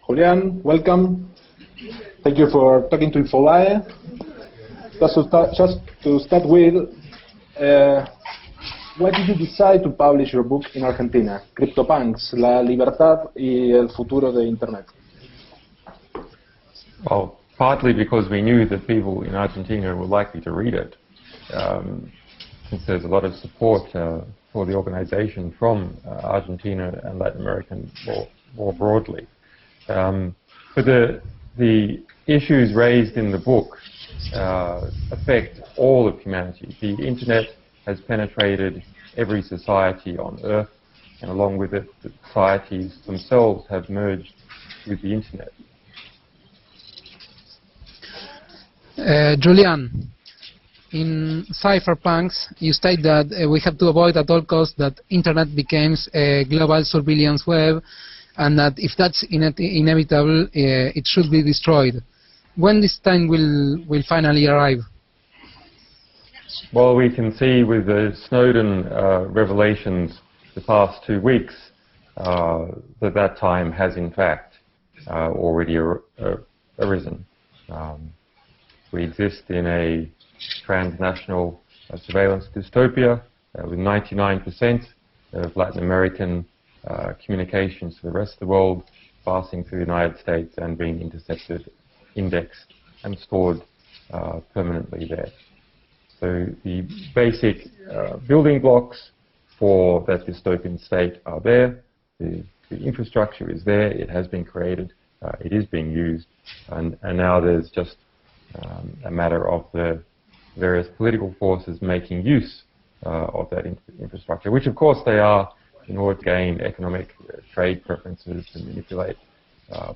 Julian, welcome. Thank you for talking to Infobae. Just to start with, why did you decide to publish your book in Argentina, CryptoPunks, La Libertad y el Futuro de Internet? Well, partly because we knew that people in Argentina were likely to read it, since there's a lot of support for the organization from Argentina and Latin America more broadly. But the issues raised in the book affect all of humanity. The Internet has penetrated every society on Earth, and along with it, the societies themselves have merged with the Internet. Julian, in Cypherpunks, you state that we have to avoid at all costs that Internet becomes a global surveillance web, and that if that's inevitable, it should be destroyed. When this time will finally arrive? Well, we can see with the Snowden revelations the past 2 weeks that time has in fact already arisen. We exist in a transnational surveillance dystopia with 99% of Latin American communications to the rest of the world passing through the United States and being intercepted, indexed, and stored permanently there. So the basic building blocks for that dystopian state are there. The infrastructure is there. It has been created. It is being used. And now there's just a matter of the various political forces making use of that infrastructure, which of course they are in order to gain economic trade preferences, to manipulate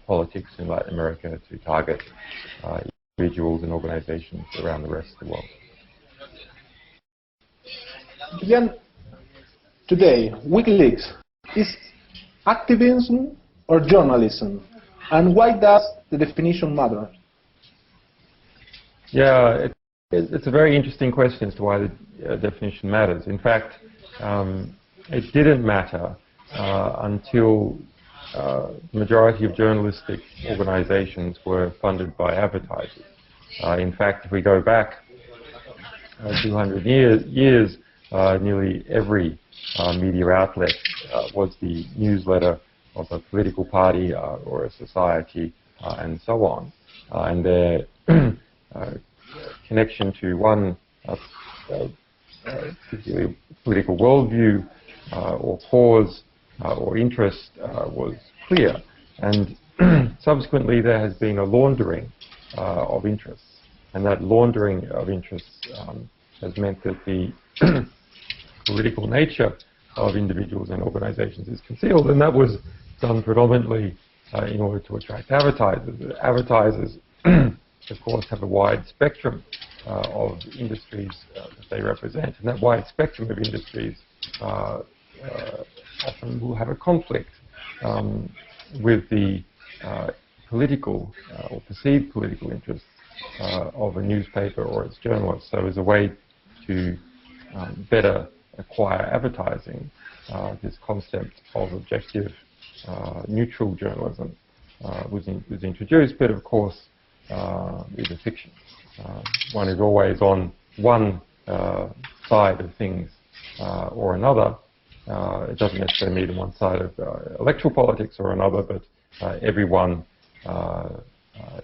politics in Latin America, to target individuals and organizations around the rest of the world. Julian, today, WikiLeaks is activism or journalism? And why does the definition matter? Yeah, it's a very interesting question as to why the definition matters. In fact, it didn't matter until the majority of journalistic organizations were funded by advertisers. In fact, if we go back 200 years, nearly every media outlet was the newsletter of a political party or a society and so on. And their connection to one particular political worldview or cause or interest was clear. And subsequently there has been a laundering of interests. And that laundering of interests has meant that the political nature of individuals and organizations is concealed, and that was done predominantly in order to attract advertisers. Advertisers, of course, have a wide spectrum of industries that they represent, and that wide spectrum of industries often will have a conflict with the political or perceived political interests of a newspaper or its journalists. So as a way to better acquire advertising, this concept of objective, neutral journalism was introduced, but of course is a fiction. One is always on one side of things or another. It doesn't necessarily mean on one side of electoral politics or another, but everyone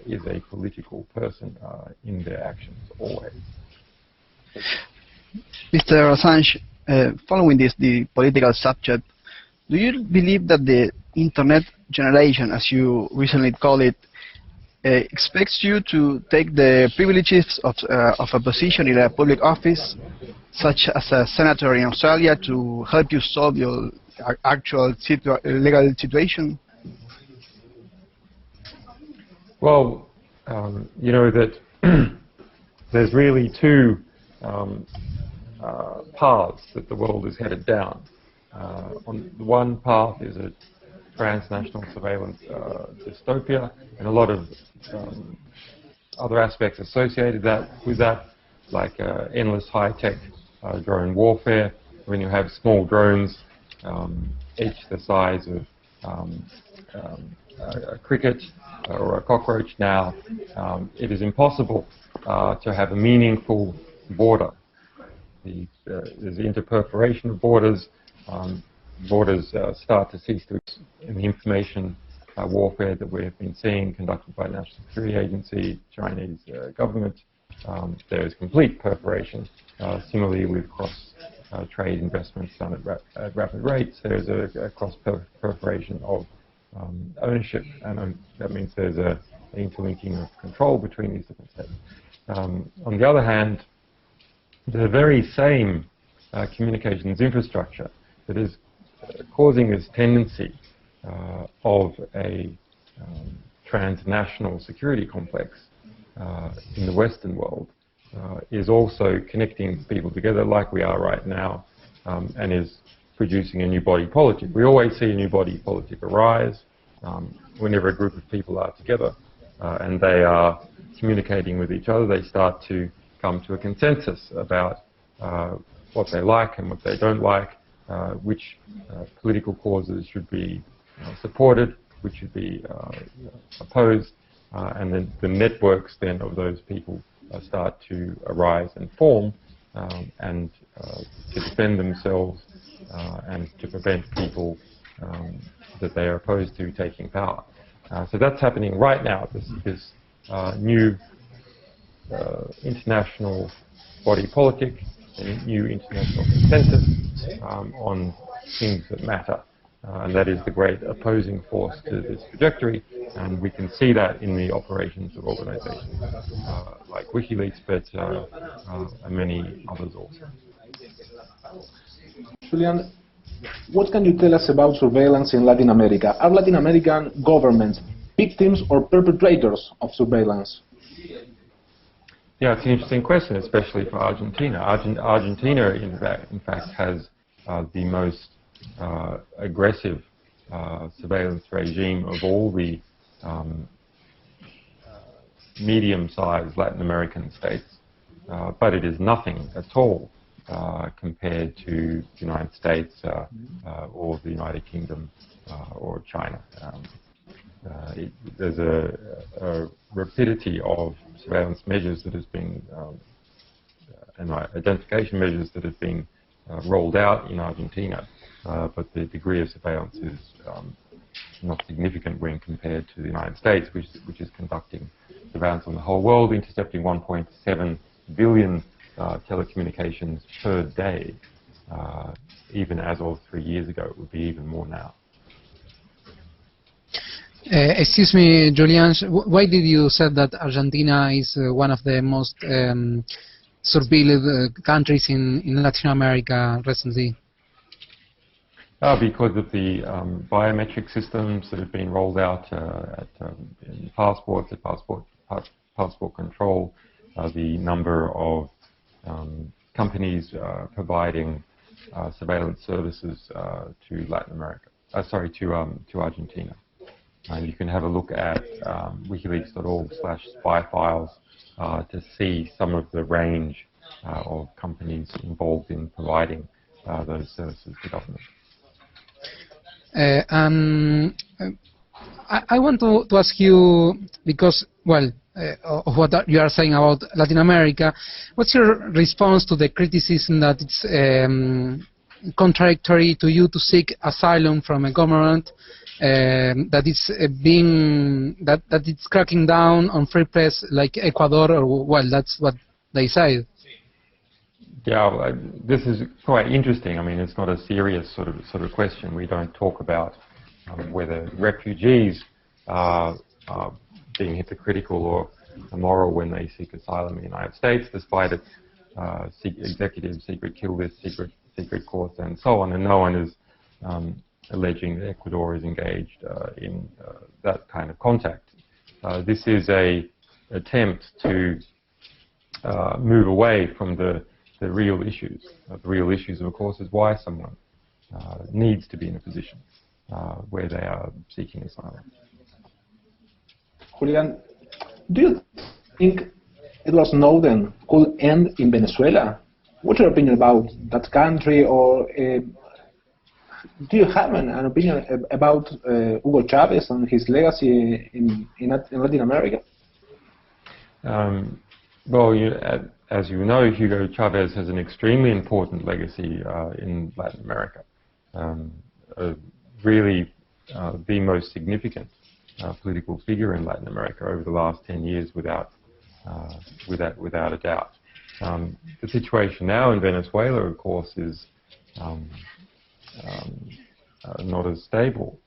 is a political person in their actions, always. Mr. Assange, following the political subject, do you believe that the Internet generation, as you recently call it, expects you to take the privileges of a position in a public office, such as a senator in Australia, to help you solve your actual legal situation? Well, you know that there's really two paths that the world is headed down. On the one path is a transnational surveillance dystopia, and a lot of other aspects associated with that, like endless high-tech drone warfare, when you have small drones, each the size of a cricket or a cockroach now, it is impossible to have a meaningful border. There's interperforation of borders. Borders start to cease to exist in the information warfare that we have been seeing conducted by the National Security Agency, Chinese government. There is complete perforation. Similarly, with cross-trade investments done at rapid rates, there's a cross-perforation of ownership, and that means there's an interlinking of control between these different states. On the other hand, the very same communications infrastructure that is causing this tendency of a transnational security complex in the Western world is also connecting people together like we are right now, and is producing a new body politic. We always see a new body politic arise whenever a group of people are together and they are communicating with each other. They start to come to a consensus about what they like and what they don't like, which political causes should be supported, which should be opposed, and then the networks then of those people start to arise and form and to defend themselves and to prevent people that they are opposed to taking power. So that's happening right now, this new international body politic, a new international consensus on things that matter. And that is the great opposing force to this trajectory, and we can see that in the operations of organizations like WikiLeaks, but and many others also. Julian, what can you tell us about surveillance in Latin America? Are Latin American governments victims or perpetrators of surveillance? Yeah, it's an interesting question, especially for Argentina. Argentina, in fact, has the most aggressive surveillance regime of all the medium-sized Latin American states, but it is nothing at all compared to the United States or the United Kingdom or China. There's a rapidity of surveillance measures that has been and identification measures that have been rolled out in Argentina, but the degree of surveillance is not significant when compared to the United States, which is conducting surveillance on the whole world, intercepting 1.7 billion telecommunications per day. Even as of 3 years ago, it would be even more now. Excuse me, Julian, why did you say that Argentina is one of the most surveilled countries in Latin America recently? Because of the biometric systems that have been rolled out in passports, at passport control, the number of companies providing surveillance services to Latin America, to Argentina. And you can have a look at wikileaks.org/spyfiles to see some of the range of companies involved in providing those services to government. I want to ask you, because, well, of what you are saying about Latin America, what's your response to the criticism that it's contradictory to you to seek asylum from a government that it's cracking down on free press like Ecuador, or, well, that's what they say. Yeah, this is quite interesting. I mean, it's not a serious sort of question. We don't talk about whether refugees are being hypocritical or immoral when they seek asylum in the United States, despite its executive secret kill list, secret courts, and so on. And no one is alleging that Ecuador is engaged in that kind of contact. This is an attempt to move away from the real issues. The real issues, of course, is why someone needs to be in a position where they are seeking asylum. Julian, do you think Edward Snowden could end in Venezuela? What's your opinion about that country, or do you have an opinion about Hugo Chavez and his legacy in Latin America? Well, as you know, Hugo Chavez has an extremely important legacy in Latin America. Really the most significant political figure in Latin America over the last 10 years without a doubt. The situation now in Venezuela, of course, is not as stable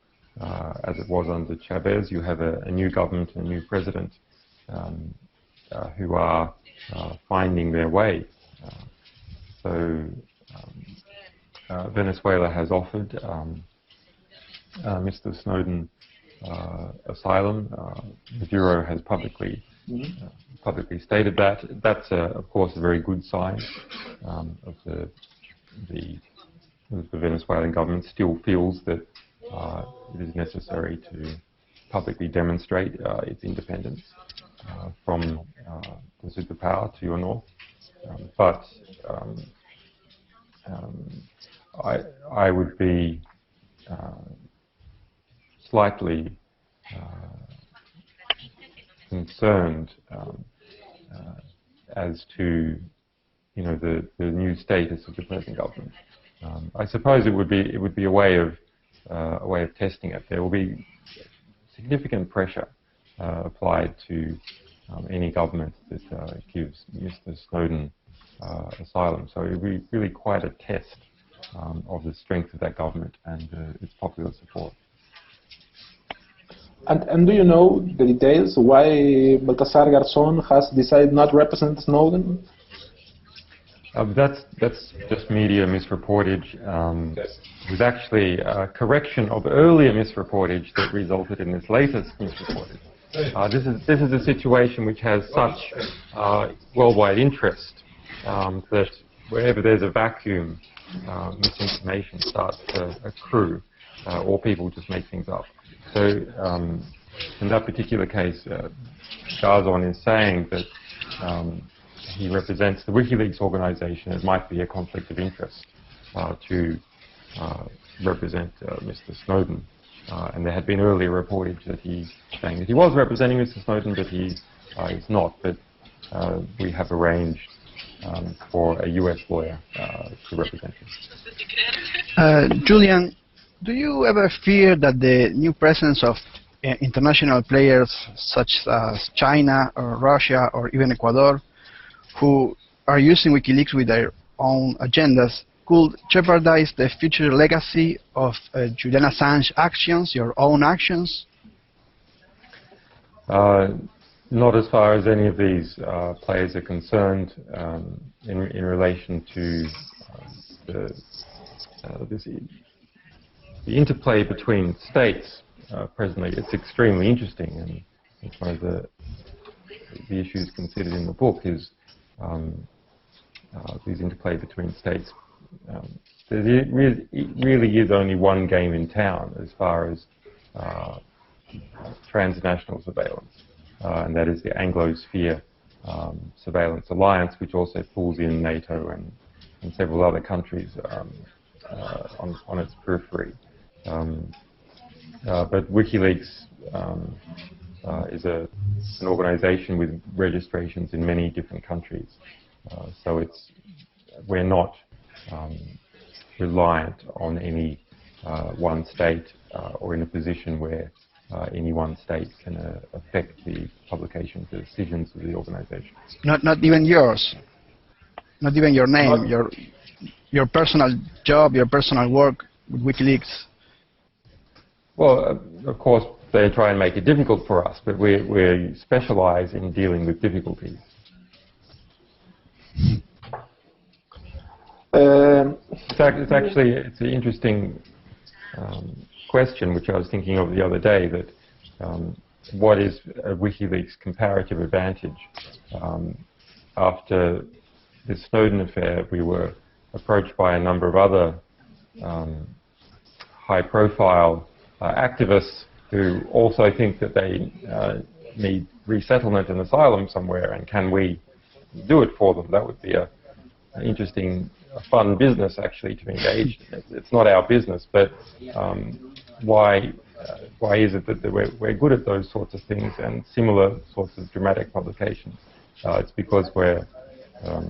as it was under Chavez. You have a new government, a new president who are finding their way. Venezuela has offered Mr. Snowden asylum. Maduro has publicly stated that. That's, of course, a very good sign of the Venezuelan government still feels that it is necessary to publicly demonstrate its independence from the superpower to your north. But I would be slightly concerned as to the new status of the present government. I suppose it would be a way of testing it. There will be significant pressure applied to any government that gives Mr. Snowden asylum. So it will be really quite a test of the strength of that government and its popular support. And do you know the details why Baltasar Garzón has decided not to represent Snowden? That's just media misreportage. It was actually a correction of earlier misreportage that resulted in this latest misreportage. This is a situation which has such worldwide interest that wherever there's a vacuum, misinformation starts to accrue, or people just make things up. So in that particular case, Garzón is saying that he represents the WikiLeaks organization. It might be a conflict of interest to represent Mr. Snowden. And there had been earlier reportage that he's saying that he was representing Mr. Snowden, but he is not. But we have arranged for a US lawyer to represent him. Julian, do you ever fear that the new presence of international players such as China or Russia or even Ecuador, who are using WikiLeaks with their own agendas, could jeopardize the future legacy of Julian Assange actions, your own actions? Not as far as any of these players are concerned in relation to the interplay between states presently. It's extremely interesting, and it's one of the issues considered in the book is these interplay between states. There really is only one game in town as far as transnational surveillance, and that is the Anglosphere Surveillance Alliance, which also pulls in NATO and several other countries on its periphery. But WikiLeaks is an organization with registrations in many different countries. So we're not reliant on any one state or in a position where any one state can affect the publication of the decisions of the organization. Not even yours? Not even your name, your personal job, your personal work with WikiLeaks? Well, of course, they try and make it difficult for us, but we specialize in dealing with difficulties. It's an interesting question, which I was thinking of the other day, that what is WikiLeaks' comparative advantage? After the Snowden affair, we were approached by a number of other high-profile activists who also think that they need resettlement and asylum somewhere, and can we do it for them? That would be an interesting a fun business actually to engage in. It's not our business, but why is it that we're good at those sorts of things and similar sorts of dramatic publications? It's because we're a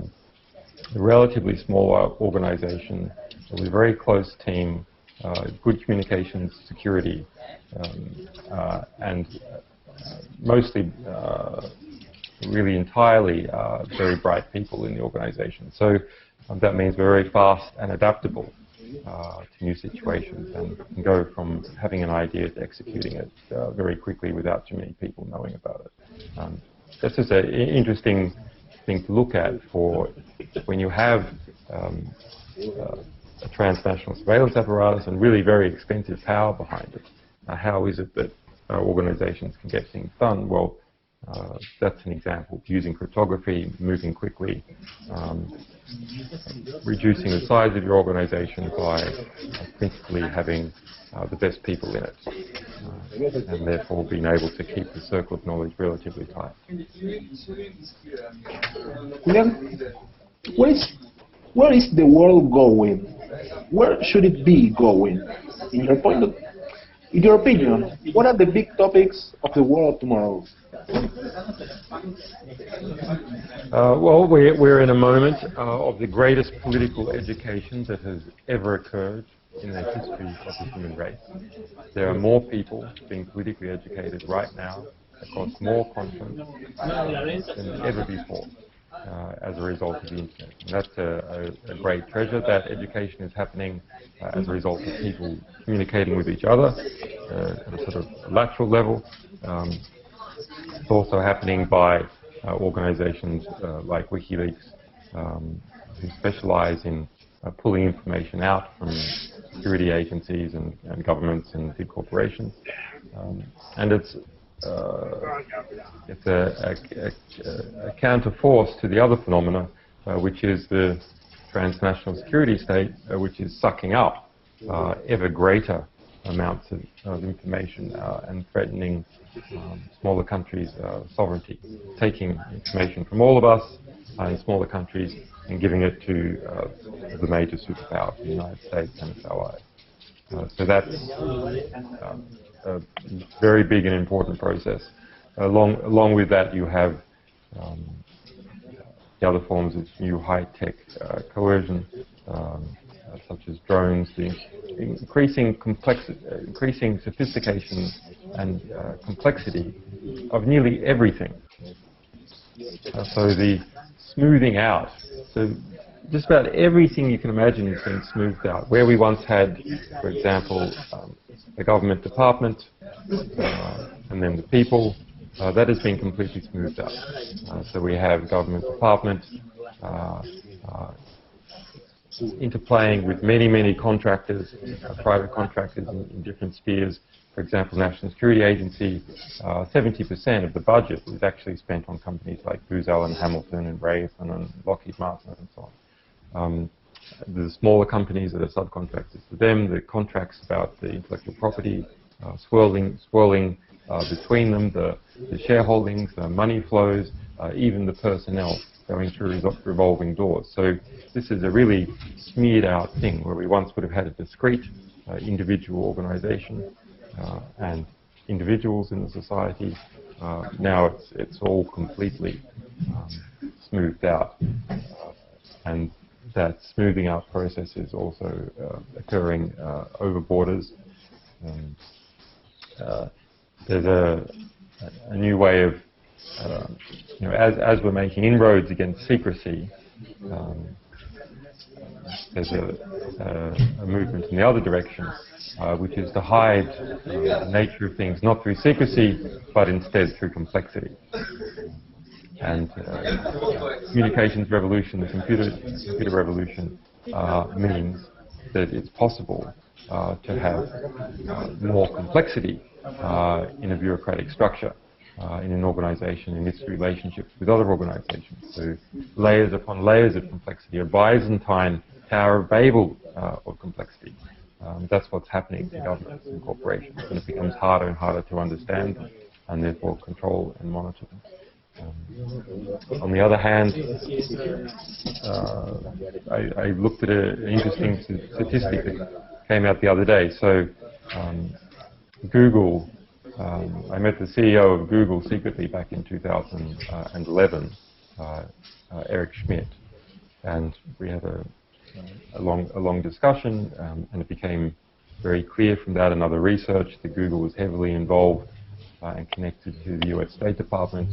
relatively small organization with a very close team, good communications security, and mostly, really entirely very bright people in the organization. So that means we're very fast and adaptable to new situations and can go from having an idea to executing it very quickly without too many people knowing about it. That's just an interesting thing to look at for when you have a transnational surveillance apparatus and really very expensive power behind it. How is it that organizations can get things done? Well, that's an example. Using cryptography, moving quickly, reducing the size of your organization by principally having the best people in it, and therefore being able to keep the circle of knowledge relatively tight. Where is the world going? Where should it be going? In your opinion, what are the big topics of the world tomorrow? Well, we're in a moment of the greatest political education that has ever occurred in the history of the human race. There are more people being politically educated right now across more continents than ever before as a result of the internet. And that's a great treasure. That education is happening as a result of people communicating with each other at a sort of lateral level. It's also happening by organizations like WikiLeaks, who specialize in pulling information out from security agencies and governments and big corporations. And it's a counter force to the other phenomena, which is the transnational security state, which is sucking up ever greater amounts of information and threatening smaller countries' sovereignty, taking information from all of us in smaller countries and giving it to the major superpowers, the United States and its allies. So that's a very big and important process. Along with that, you have the other forms of new high-tech coercion, such as drones, the increasing sophistication and complexity of nearly everything. So the smoothing out. So just about everything you can imagine is being smoothed out. Where we once had, for example, a government department and then the people, that has been completely smoothed out. So we have government department interplaying with many contractors, private contractors in different spheres. For example, National Security Agency, 70% of the budget is actually spent on companies like Booz Allen Hamilton and Raytheon and Lockheed Martin and so on. The smaller companies that are subcontractors to them, the contracts about the intellectual property, swirling between them, the shareholdings, the money flows, even the personnel going through revolving doors. So this is a really smeared out thing where we once would have had a discrete individual organization and individuals in the society. Now it's all completely smoothed out. And that smoothing out process is also occurring over borders. There's a new way of, as we're making inroads against secrecy, there's a movement in the other direction, which is to hide the nature of things, not through secrecy, but instead through complexity. And communications revolution, the computer revolution, means that it's possible to have more complexity in a bureaucratic structure, in an organization, in its relationships with other organizations. So layers upon layers of complexity, a Byzantine Tower of Babel of complexity. That's what's happening to governments and corporations, and it becomes harder and harder to understand them, and therefore control and monitor them. On the other hand, I looked at an interesting statistic that came out the other day. So Google, I met the CEO of Google secretly back in 2011, Eric Schmidt, and we had a long discussion, and it became very clear from that and other research that Google was heavily involved and connected to the US State Department.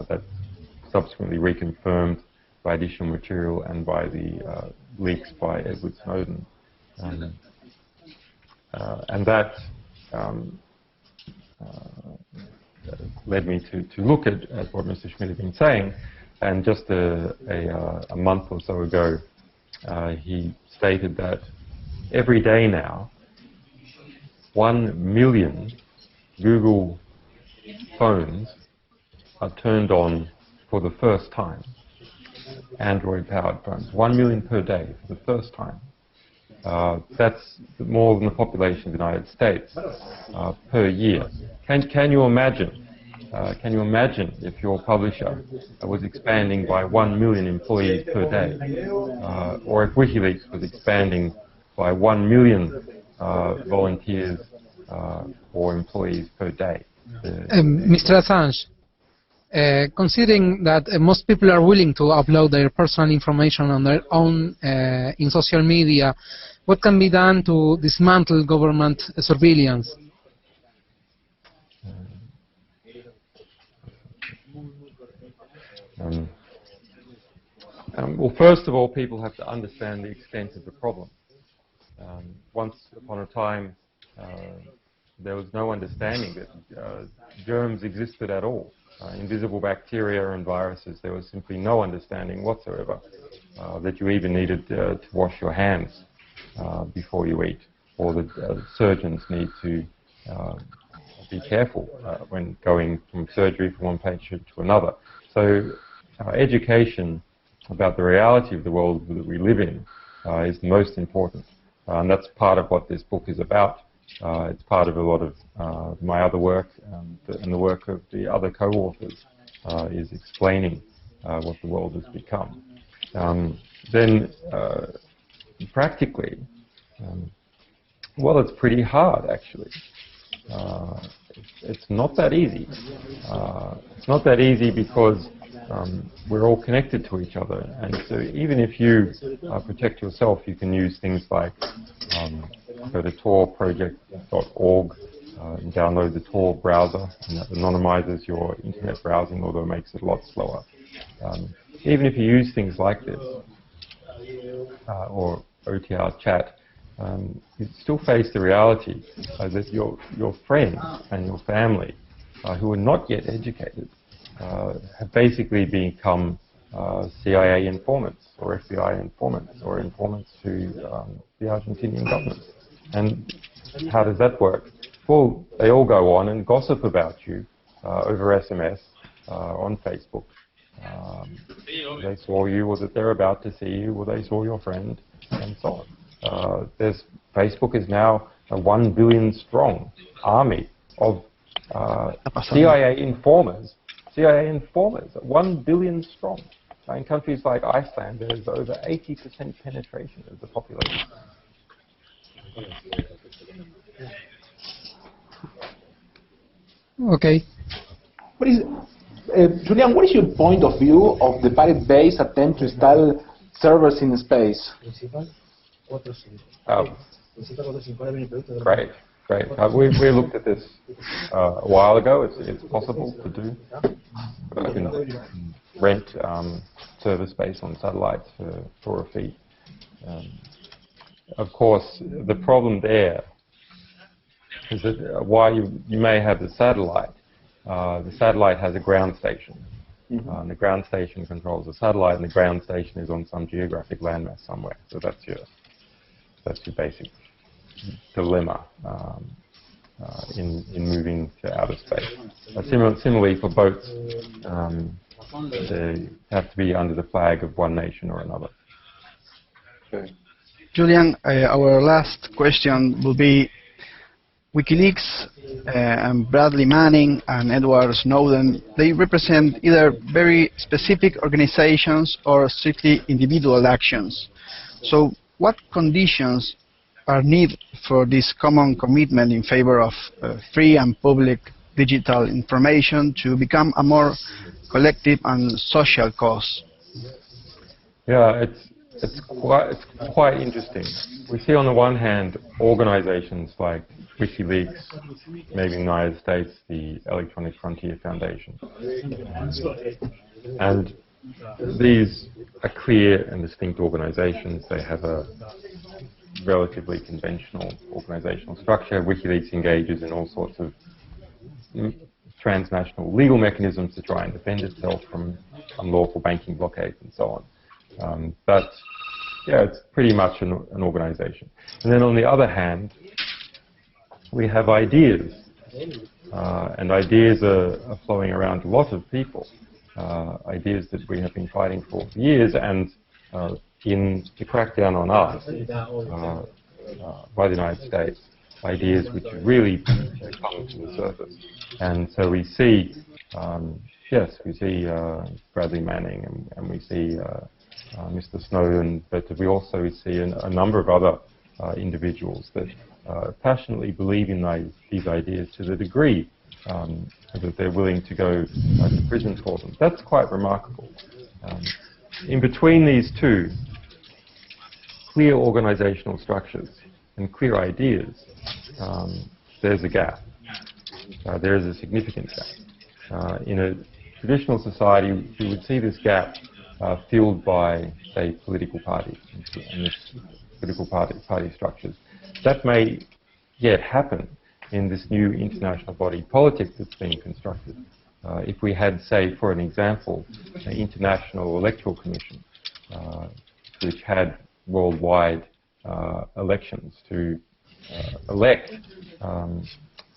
That subsequently reconfirmed by additional material and by the leaks by Edward Snowden. And that led me to look at what Mr. Schmidt had been saying. And just a month or so ago, he stated that every day now, 1 million Google phones are turned on for the first time. Android-powered phones, 1 million per day for the first time. That's more than the population of the United States per year. Can you imagine? Can you imagine if your publisher was expanding by 1 million employees per day, or if WikiLeaks was expanding by 1 million volunteers or employees per day? Mr. Assange, considering that most people are willing to upload their personal information on their own in social media, what can be done to dismantle government surveillance? Well, first of all, people have to understand the extent of the problem. Once upon a time, there was no understanding that germs existed at all. Invisible bacteria and viruses, there was simply no understanding whatsoever that you even needed to wash your hands before you eat, or that surgeons need to be careful when going from surgery from one patient to another. So education about the reality of the world that we live in is most important. And that's part of what this book is about. It's part of a lot of my other work and the work of the other co-authors is explaining what the world has become. Then practically, well, it's pretty hard actually. It's not that easy. It's not that easy because we're all connected to each other, and so even if you protect yourself, you can use things like go to torproject.org and download the Tor browser, and that anonymizes your internet browsing, although it makes it a lot slower. Even if you use things like this, or OTR chat, you still face the reality that your friends and your family who are not yet educated have basically become CIA informants or FBI informants or informants to the Argentinian government. And how does that work? Well, they all go on and gossip about you over SMS, on Facebook. They saw you, or that they're about to see you, or they saw your friend, and so on. Facebook is now a 1 billion strong army of CIA informers. CIA informers, 1 billion strong. In countries like Iceland, there is over 80% penetration of the population. Okay. Julian, what is your point of view of the pirate-based attempt to install servers in space? Great. We looked at this a while ago. It's possible to do. You can rent server space on satellites for a fee. Of course, the problem there is that while you may have the satellite has a ground station. And the ground station controls the satellite, and the ground station is on some geographic landmass somewhere. So that's your basic dilemma in moving to outer space. Similarly for boats, they have to be under the flag of one nation or another. Julian, our last question will be, WikiLeaks and Bradley Manning and Edward Snowden, they represent either very specific organizations or strictly individual actions. So what conditions are needed for this common commitment in favor of free and public digital information to become a more collective and social cause? Yeah, it's quite interesting. We see on the one hand organizations like WikiLeaks, maybe in the United States, the Electronic Frontier Foundation. And these are clear and distinct organizations. They have a relatively conventional organizational structure. WikiLeaks engages in all sorts of transnational legal mechanisms to try and defend itself from unlawful banking blockades and so on. But yeah, it's pretty much an organization. And then on the other hand, we have ideas. And ideas are flowing around a lot of people. Ideas that we have been fighting for years, and in the crackdown on us by the United States, ideas which really come to the surface. And so we see, yes, we see Bradley Manning, and we see Mr. Snowden, but we also see a number of other individuals that passionately believe in these ideas to the degree that they're willing to go to prison for them. That's quite remarkable. In between these two, clear organizational structures and clear ideas, there's a gap. There is a significant gap. In a traditional society, we would see this gap filled by, say, political parties and political party structures. That may yet happen in this new international body politic that's being constructed. If we had, say, for an example, an international electoral commission, which had worldwide elections to elect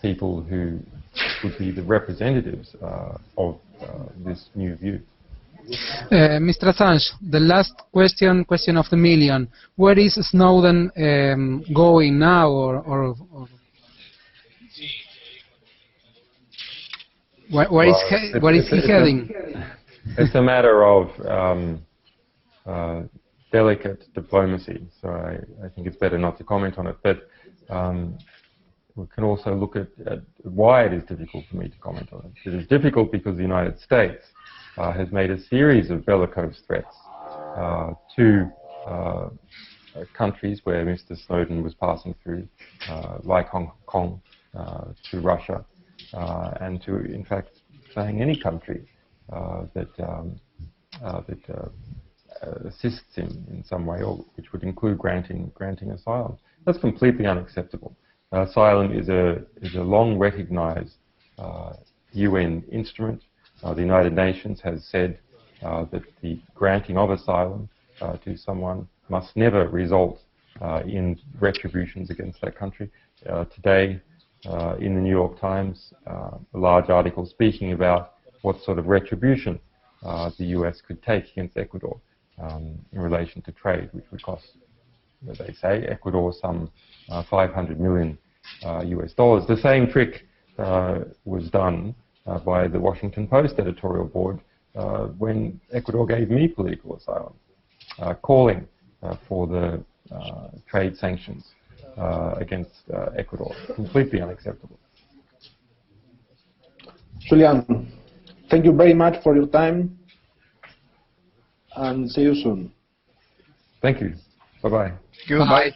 people who would be the representatives of this new view. Mr. Assange, the last question of the million. Where is Snowden going now, or where is he heading? It's a matter of delicate diplomacy, so I think it's better not to comment on it. But we can also look at why it is difficult for me to comment on it. It is difficult because the United States has made a series of bellicose threats to countries where Mr. Snowden was passing through, like Hong Kong, to Russia, and to, in fact, saying any country that assists him in some way, or which would include granting asylum. That's completely unacceptable. Asylum is a long recognized UN instrument. The United Nations has said that the granting of asylum to someone must never result in retributions against that country. Today, in the New York Times, a large article speaking about what sort of retribution the US could take against Ecuador in relation to trade, which would cost, as they say, Ecuador some $500 million US dollars. The same trick was done by the Washington Post editorial board when Ecuador gave me political asylum, calling for the trade sanctions against Ecuador. Completely unacceptable. Julian, thank you very much for your time, and see you soon. Thank you. Bye-bye. Goodbye.